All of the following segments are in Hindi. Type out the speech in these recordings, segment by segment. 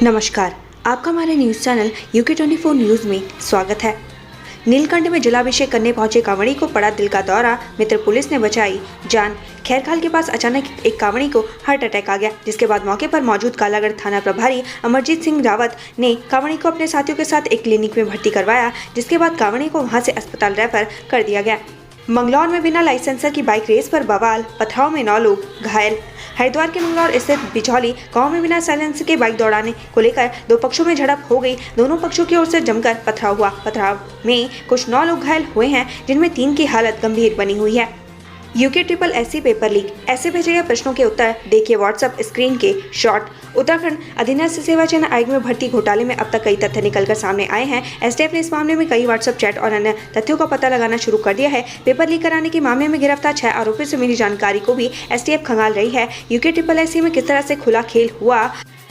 नमस्कार, आपका हमारे न्यूज़ चैनल UK24 न्यूज़ में स्वागत है। नीलकंठ में जलाभिषेक करने पहुंचे कांवड़ी को पड़ा दिल का दौरा, मित्र पुलिस ने बचाई जान। खैरखाल के पास अचानक एक कांवड़ी को हार्ट अटैक आ गया, जिसके बाद मौके पर मौजूद कालागढ़ थाना प्रभारी अमरजीत सिंह रावत ने कांवड़ी को अपने साथियों के साथ एक क्लिनिक में भर्ती करवाया, जिसके बाद कांवड़ी को वहां से अस्पताल रेफर कर दिया गया। मंगलौर में बिना लाइसेंसर की बाइक रेस पर बवाल, पथराव में 9 लोग घायल। हरिद्वार के मंगलौर स्थित बिचौली गांव में बिना साइलेंसर के बाइक दौड़ाने को लेकर 2 पक्षों में झड़प हो गई। दोनों पक्षों की ओर से जमकर पथराव हुआ। पथराव में कुछ 9 लोग घायल हुए हैं, जिनमें 3 की हालत गंभीर बनी हुई है। UK SSC पेपर लीक, ऐसे भेजे गए प्रश्नों के उत्तर, देखिए व्हाट्सएप स्क्रीन के शॉट। उत्तराखंड अधीनस्थ सेवा चयन आयोग में भर्ती घोटाले में अब तक कई तथ्य निकलकर सामने आए हैं। STF ने इस मामले में कई व्हाट्सएप चैट और अन्य तथ्यों का पता लगाना शुरू कर दिया है। पेपर लीक कराने के मामले में गिरफ्तार 6 आरोपियों से मिली जानकारी को भी STF खंगाल रही है। UKSSC में किस तरह से खुला खेल हुआ,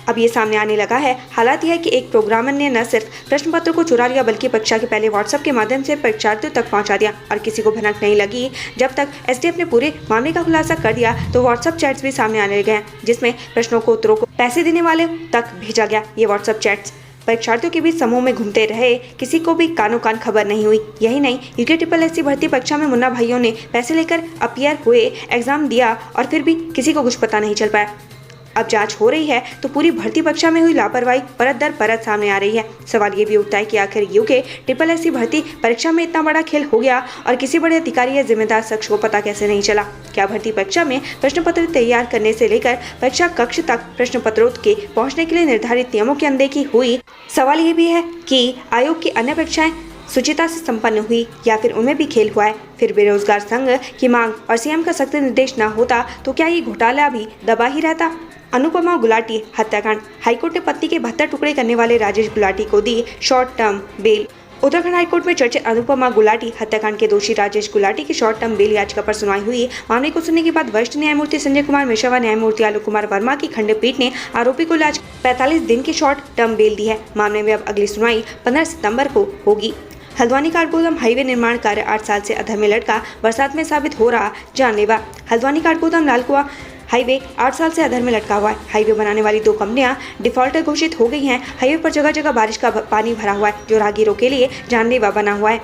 अब ये सामने आने लगा है। हालात यह है कि एक प्रोग्रामर ने न सिर्फ प्रश्न पत्र को चुरा लिया, बल्कि परीक्षा के पहले व्हाट्सएप के माध्यम से परीक्षार्थियों तक पहुंचा दिया और किसी को भनक नहीं लगी। जब तक STF ने पूरे मामले का खुलासा कर दिया तो व्हाट्सएप चैट्स भी सामने आने लगे हैं, जिसमें प्रश्नों को उत्तरों को पैसे देने वाले तक भेजा गया। ये व्हाट्सएप चैट्स परीक्षार्थियों के बीच समूह में घूमते रहे, किसी को भी कानो कान खबर नहीं हुई। यही नहीं, UKSSC भर्ती परीक्षा में मुन्ना भाइयों ने पैसे लेकर अपीयर हुए, एग्जाम दिया और फिर भी किसी को कुछ पता नहीं चल पाया। अब जांच हो रही है तो पूरी भर्ती परीक्षा में हुई लापरवाही परत दर परत सामने आ रही है। सवाल ये भी उठता है कि आखिर UKSSC भर्ती परीक्षा में इतना बड़ा खेल हो गया और किसी बड़े अधिकारी या जिम्मेदार शख्स को पता कैसे नहीं चला। क्या भर्ती परीक्षा में प्रश्न पत्र तैयार करने से लेकर परीक्षा कक्ष तक प्रश्न पत्रों के पहुँचने के लिए निर्धारित नियमों की अनदेखी हुई? सवाल ये भी है कि आयोग की अन्य परीक्षाएं सुचिता से संपन्न हुई या फिर उनमें भी खेल हुआ है। फिर बेरोजगार संघ की मांग और CM का सख्त निर्देश न होता तो क्या ये घोटाला भी दबा ही रहता? अनुपमा गुलाटी हत्याकांड, हाईकोर्ट ने पत्नी के 72 टुकड़े करने वाले राजेश गुलाटी को दी short term bail. Uttarakhand high court में चर्चित अनुपमा गुलाटी हत्याकांड के दोषी राजेश गुलाटी की शॉर्ट टर्म बेल याचिका पर सुनवाई हुई। मामले को सुनने के बाद वरिष्ठ न्यायमूर्ति संजय कुमार मिश्रा व न्यायमूर्ति आलोक कुमार वर्मा की खंडपीठ ने आरोपी को 45 दिन की शॉर्ट टर्म बेल दी है। मामले में अब अगली सुनवाई 15 सितंबर को होगी। हल्द्वानी काठगोदाम हाईवे निर्माण कार्य 8 साल से अधर में लटका, बरसात में साबित हो रहा जानलेवा। हल्द्वानी काठगोदाम लालकुआ हाईवे 8 साल से अधर में लटका हुआ है। हाईवे बनाने वाली 2 कंपनियां डिफॉल्टर घोषित हो गई हैं। हाईवे पर जगह जगह बारिश का पानी भरा हुआ है, जो राहगीरों के लिए जानलेवा बना हुआ है।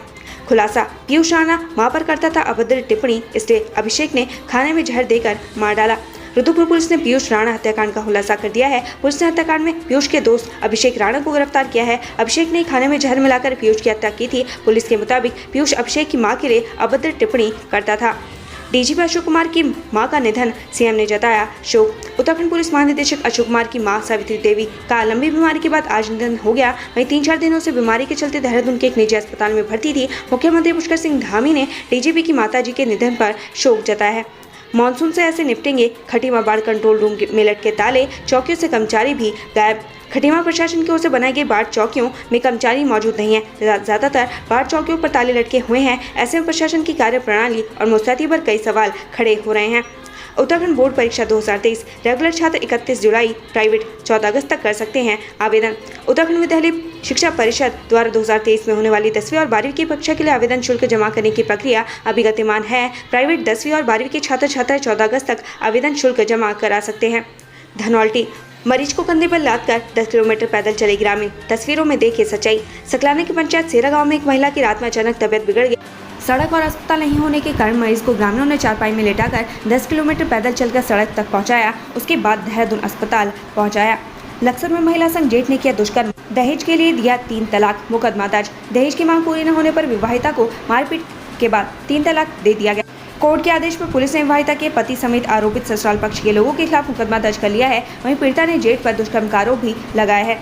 खुलासा, पीयूष राणा मां पर करता था अभद्र टिप्पणी, इसलिए अभिषेक ने खाने में जहर देकर मार डाला। रुद्रपुर पुलिस ने पीयूष राणा हत्याकांड का खुलासा कर दिया है। पुलिस ने हत्याकांड में पीयूष के दोस्त अभिषेक राणा को गिरफ्तार किया है। अभिषेक ने खाने में जहर मिलाकर पीयूष की हत्या की थी। पुलिस के मुताबिक पीयूष अभिषेक की मां के लिए अभद्र टिप्पणी करता था। DGP अशोक कुमार की मां का निधन, CM ने जताया शोक। उत्तराखंड पुलिस महानिदेशक अशोक कुमार की मां सावित्री देवी का लंबी बीमारी के बाद आज निधन हो गया। वहीं 3-4 दिनों से बीमारी के चलते देहरादून के एक निजी अस्पताल में भर्ती थी। मुख्यमंत्री पुष्कर सिंह धामी ने DGP की माताजी के निधन पर शोक जताया है। मानसून से ऐसे निपटेंगे, खटीमा बाढ़ कंट्रोल रूम में लटके ताले, चौकियों से कर्मचारी भी गायब। खटीमा प्रशासन की ओर से बनाई गई बाढ़ चौकियों में कर्मचारी मौजूद नहीं है। ज्यादातर बाढ़ चौकियों पर ताले लटके हुए हैं। ऐसे में प्रशासन की कार्यप्रणाली और मुस्तैदी पर कई सवाल खड़े हो रहे हैं। उत्तराखंड बोर्ड परीक्षा 2023, रेगुलर छात्र 31 जुलाई, प्राइवेट 14 अगस्त तक कर सकते हैं आवेदन। उत्तराखंड विद्यालय शिक्षा परिषद द्वारा 2023 में होने वाली 10वीं और 12वीं की परीक्षा के लिए आवेदन शुल्क जमा करने की प्रक्रिया अभी गतिमान है। प्राइवेट 10वीं और 12वीं के छात्र छात्राएं 14 अगस्त तक आवेदन शुल्क जमा करा सकते हैं। धनौल्टी, मरीज को कंधे पर लाद कर 10 किलोमीटर पैदल चले ग्रामीण, तस्वीरों में देखे सच्चाई। सकलाना की पंचायत सेरा गांव में एक महिला की रात में अचानक तबियत बिगड़ गई। सड़क और अस्पताल नहीं होने के कारण मरीज को ग्रामीणों ने चारपाई में लेटाकर 10 किलोमीटर पैदल चलकर सड़क तक पहुंचाया। उसके बाद देहरादून अस्पताल पहुंचाया। लक्सर में महिला संग जेठ ने किया दुष्कर्म, दहेज के लिए दिया 3 तलाक, मुकदमा दर्ज। दहेज की मांग पूरी न होने पर विवाहिता को मारपीट के बाद 3 तलाक दे दिया गया। कोर्ट के आदेश पर पुलिस ने विवाहिता के पति समेत आरोपित ससुराल पक्ष के लोगों के खिलाफ मुकदमा दर्ज कर लिया है। वहीं पीड़िता ने जेठ पर दुष्कर्म का आरोप भी लगाया है।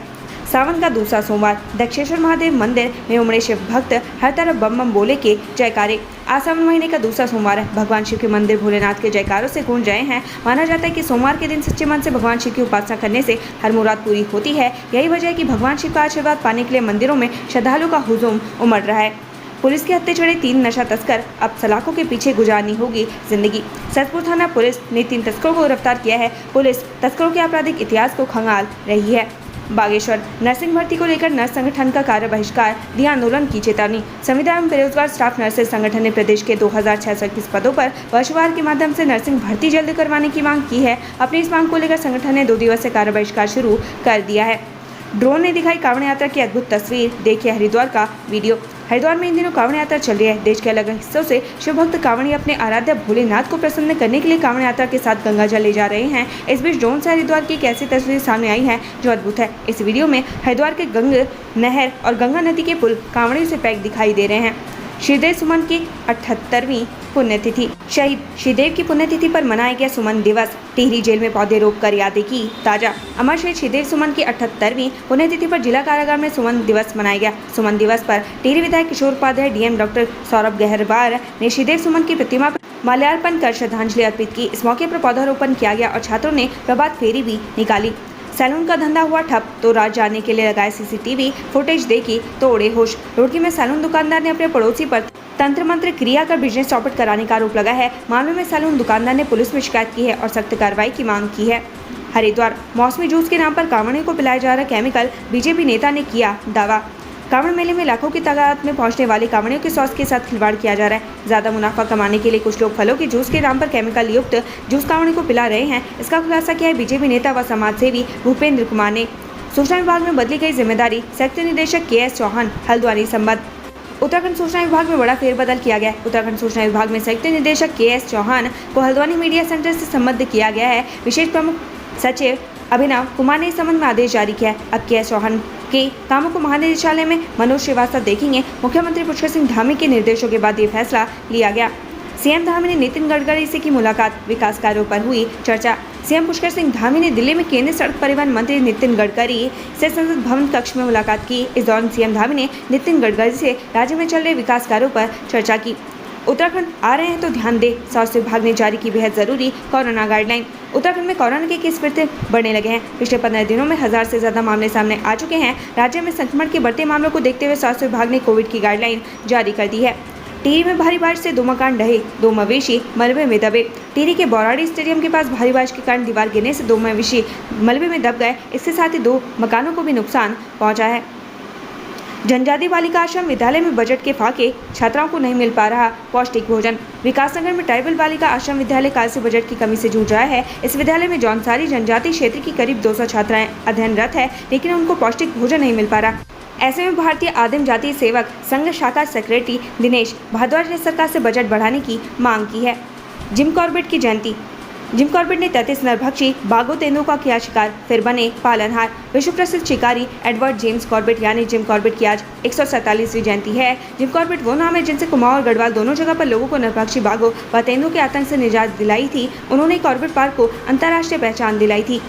सावन का दूसरा सोमवार, दक्षेश्वर महादेव मंदिर में उमड़े शिव भक्त, हर तरफ बम बम बोले के जयकारे। आज सावन महीने का दूसरा सोमवार है। भगवान शिव के मंदिर भोलेनाथ के जयकारों से गूंज रहे हैं। माना जाता है कि सोमवार के दिन सच्चे मन से भगवान शिव की उपासना करने से हर मुराद पूरी होती है। यही वजह है कि भगवान शिव का आशीर्वाद पाने के लिए मंदिरों में श्रद्धालुओं का हुजूम उमड़ रहा है। पुलिस के हत्थे चढ़े 3 नशा तस्कर, अब सलाखों के पीछे गुजारनी होगी जिंदगी। सैदपुर थाना पुलिस ने 3 तस्करों को गिरफ्तार किया है। पुलिस तस्करों के आपराधिक इतिहास को खंगाल रही है। बागेश्वर, नर्सिंग भर्ती को लेकर नर्स संगठन का कार्य बहिष्कार, दिया आंदोलन की चेतावनी। संविदा एवं बेरोजगार स्टाफ नर्सेज संगठन ने प्रदेश के 2621 पदों पर वर्षवार के माध्यम से नर्सिंग भर्ती जल्द करवाने की मांग की है। अपनी इस मांग को लेकर संगठन ने 2 दिवसीय कार्य बहिष्कार शुरू कर दिया है। ड्रोन ने दिखाई कांवड़ यात्रा की अद्भुत तस्वीर। देखिए हरिद्वार का वीडियो। हरिद्वार में इन दिनों कांवड़ यात्रा चल रही है। देश के अलग अलग हिस्सों से शिव भक्त कांवड़ी अपने आराध्य भोलेनाथ को प्रसन्न करने के लिए कांवड़ यात्रा के साथ गंगा जल ले जा रहे हैं। इस बीच ड्रोन से हरिद्वार की एक ऐसी तस्वीर सामने आई है जो अद्भुत है। इस वीडियो में हरिद्वार के गंगा नहर और गंगा नदी के पुल कांवड़ियों से पैक दिखाई दे रहे हैं। श्रीदेव सुमन की 78वीं पुण्यतिथि। शहीद श्रीदेव की पुण्यतिथि पर मनाया गया सुमन दिवस। टिहरी जेल में पौधे रोपकर यादें की ताजा। अमर शहीद श्रीदेव सुमन की 78वीं पुण्यतिथि पर जिला कारागार में सुमन दिवस मनाया गया। सुमन दिवस पर टिहरी विधायक किशोर उपाध्याय, डीएम डॉक्टर सौरभ गहरवार ने श्रीदेव सुमन की प्रतिमा पर माल्यार्पण कर श्रद्धांजलि अर्पित की। इस मौके पर पौधारोपण किया गया और छात्रों ने प्रभात फेरी भी निकाली। सैलून का धंधा हुआ ठप तो राज जानने के लिए लगाए सीसीटीवी फुटेज देखी तो उड़े होश। रुड़की में सैलून दुकानदार ने अपने पड़ोसी पर तंत्र मंत्र क्रिया कर बिजनेस चौपट कराने का आरोप लगा है। मामले में सैलून दुकानदार ने पुलिस में शिकायत की है और सख्त कार्रवाई की मांग की है। हरिद्वार मौसमी जूस के नाम पर कांवड़ियों को पिलाया जा रहा केमिकल, बीजेपी नेता ने किया दावा। कांवड़ मेले में लाखों की तादाद में पहुंचने वाले कांवड़ियों के स्वास्थ्य के साथ खिलवाड़ किया जा रहा है। ज्यादा मुनाफा कमाने के लिए कुछ लोग फलों के जूस के नाम पर केमिकल युक्त जूस कांवड़ियों को पिला रहे हैं। इसका खुलासा किया है बीजेपी नेता व समाजसेवी भूपेंद्र कुमार ने। सूचना विभाग में बदली गई जिम्मेदारी, संयुक्त निदेशक KS चौहान हल्द्वानी संबंध। उत्तराखंड सूचना विभाग में बड़ा फेरबदल किया गया है। उत्तराखंड सूचना विभाग में संयुक्त निदेशक KS चौहान को हल्द्वानी मीडिया सेंटर से संबद्ध किया गया है। विशेष प्रमुख सचिव अभिनव कुमार ने इस संबंध में आदेश जारी किया है। अब KS चौहान के कामों को महानिदेशालय में मनोज श्रीवास्तव देखेंगे। मुख्यमंत्री पुष्कर सिंह धामी के निर्देशों के बाद ये फैसला लिया गया। सीएम धामी ने नितिन गडकरी से की मुलाकात, विकास कार्यों पर हुई चर्चा। सीएम पुष्कर सिंह धामी ने दिल्ली में केंद्रीय सड़क परिवहन मंत्री नितिन गडकरी से संसद भवन कक्ष में मुलाकात की। इस दौरान सीएम धामी ने नितिन गडकरी से राज्य में चल रहे विकास कार्यों पर चर्चा की। उत्तराखंड आ रहे हैं तो ध्यान दे, स्वास्थ्य विभाग ने जारी की बेहद जरूरी कोरोना गाइडलाइन। उत्तराखंड में कोरोना के केस फिर से बढ़ने लगे हैं। पिछले 15 दिनों में 1000 से ज्यादा मामले सामने आ चुके हैं। राज्य में संक्रमण के बढ़ते मामलों को देखते हुए स्वास्थ्य विभाग ने कोविड की गाइडलाइन जारी कर दी है। टिहरी में भारी बारिश से 2 मकान ढहे, 2 मवेशी मलबे में दबे। टिहरी के बौराड़ी स्टेडियम के पास भारी बारिश के कारण दीवार गिरने से 2 मवेशी मलबे में दब गए। इसके साथ ही 2 मकानों को भी नुकसान पहुंचा है। जनजाति बालिका आश्रम विद्यालय में बजट के फाके, छात्राओं को नहीं मिल पा रहा पौष्टिक भोजन। विकासनगर में ट्राइबल बालिका आश्रम विद्यालय काल से बजट की कमी से जूझ रहा है। इस विद्यालय में जौनसारी जनजाति क्षेत्र की करीब 200 छात्राएं अध्ययनरत है, लेकिन उनको पौष्टिक भोजन नहीं मिल पा रहा। ऐसे में भारतीय आदिम जाति सेवक संघ शाखा सेक्रेटरी दिनेश भारद्वाज ने सरकार से बजट बढ़ाने की मांग की है। जिम कॉर्बेट की जयंती। जिम कॉर्बेट ने 33 नरभक्षी बाघों तेंदुओं का किया शिकार, फिर बने पालनहार। विश्व प्रसिद्ध शिकारी एडवर्ड जेम्स कॉर्बेट यानी जिम कॉर्बेट की आज 147वीं जयंती है। जिम कॉर्बेट वो नाम है जिनसे कुमाऊं और गढ़वाल दोनों जगह पर लोगों को नरभक्षी बाघों व तेंदुओं के आतंक से निजात दिलाई थी। उन्होंने कॉर्बेट पार्क को अंतर्राष्ट्रीय पहचान दिलाई थी।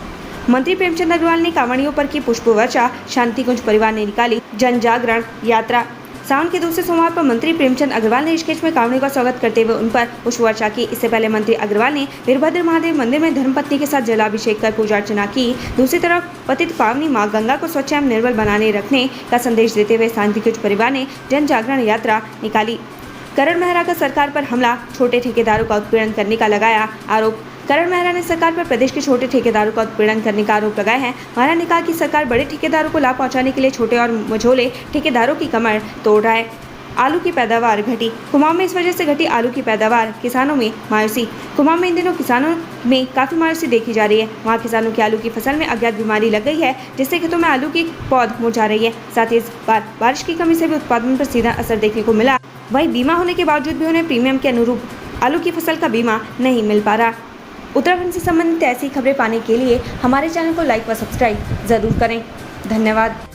मंत्री प्रेमचंद अग्रवाल ने कांवड़ियों पर की पुष्प वर्षा। शांति कुंज परिवार ने निकाली जन जागरण यात्रा। सावन के दूसरे सोमवार पर मंत्री प्रेमचंद अग्रवाल ने ऋषिकेश में कांवड़ियों का स्वागत करते हुए उन पर पुष्प वर्षा की। इससे पहले मंत्री अग्रवाल ने वीरभद्र महादेव मंदिर में धर्मपत्नी के साथ जलाभिषेक कर पूजा अर्चना की। दूसरी तरफ पतित पावनी मां गंगा को स्वच्छ एवं निर्मल बनाने रखने का संदेश देते हुए शांति कुंज परिवार ने जन जागरण यात्रा निकाली। करण मेहरा का सरकार पर हमला, छोटे ठेकेदारों का उत्पीड़न करने का लगाया आरोप। करण मेहरा ने सरकार पर प्रदेश के छोटे ठेकेदारों का उत्पीड़न करने का आरोप लगाया है। मेहरा ने कहा कि सरकार बड़े ठेकेदारों को लाभ पहुंचाने के लिए छोटे और मझोले ठेकेदारों की कमर तोड़ रहा है। आलू की पैदावार घटी। कुमाऊं में इस वजह से घटी आलू की पैदावार, किसानों में मायूसी। कुमाऊं में इन दिनों किसानों में काफी मायूसी देखी जा रही है। वहां किसानों की आलू की फसल में अज्ञात बीमारी लग गई है, जिससे खेतों में आलू की पौध मुरझा रही है। साथ ही इस बार बारिश की कमी से भी उत्पादन पर सीधा असर देखने को मिला। वहीं बीमा होने के बावजूद भी उन्हें प्रीमियम के अनुरूप आलू की फसल का बीमा नहीं मिल पा रहा। उत्तराखंड से संबंधित ऐसी खबरें पाने के लिए हमारे चैनल को लाइक व सब्सक्राइब जरूर करें। धन्यवाद।